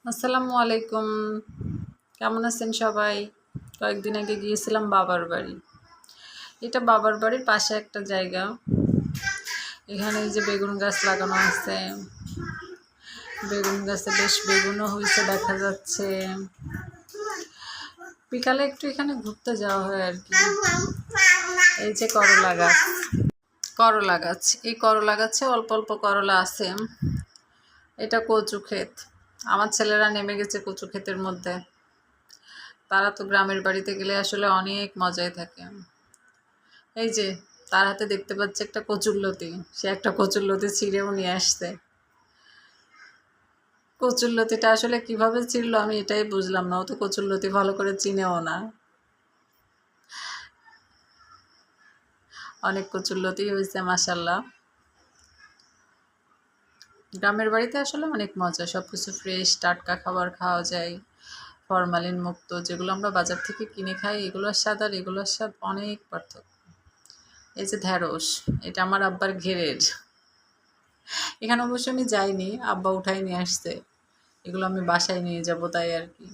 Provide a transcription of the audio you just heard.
আসসালামু আলাইকুম। কেমন আছেন সবাই? কয়েকদিন আগে গিয়েছিলাম বাবার বাড়ি। এটা বাবার বাড়ির পাশে একটা জায়গা। এখানে এই যে বেগুন গাছ লাগানো আছে। বেগুন গাছে বেশ বেগুনও হয়েছে দেখা যাচ্ছে। বিকালে একটু এখানে ঘুরতে যাওয়া হয় আর কি। এই যে করলা গাছ, করলা গাছ, এই করলা গাছে অল্প অল্প করলা আছে। এটা কচু ক্ষেত। আমার ছেলেরা নেমে গেছে কচু ক্ষেতের মধ্যে। তারা তো গ্রামের বাড়িতে গেলে আসলে অনেক মজায় থাকে। এই যে তার হাতে দেখতে পাচ্ছে একটা কচুরলতি, সে একটা কচুরলতি ছিঁড়েও নিয়ে আসছে। কচুরলতিটা আসলে কিভাবে ছিঁড়লো আমি এটাই বুঝলাম না, ও তো কচুরলতি ভালো করে চিনেও না। অনেক কচুরলতি হয়েছে মাশাল্লাহ। গ্রামের বাড়িতে আসলে অনেক মজা, সব কিছু ফ্রেশ টাটকা খাবার খাওয়া যায়, ফরমালিন মুক্ত। যেগুলো আমরা বাজার থেকে কিনে খাই এগুলোর স্বাদ আর এগুলোর স্বাদ অনেক পার্থক্য। এই যে ঢ্যাঁড়স, এটা আমার আব্বার ঘেরের। এখানে অবশ্য আমি যাইনি, আব্বা উঠাই নিয়ে আসছে। এগুলো আমি বাসায় নিয়ে যাব তাই আর কি।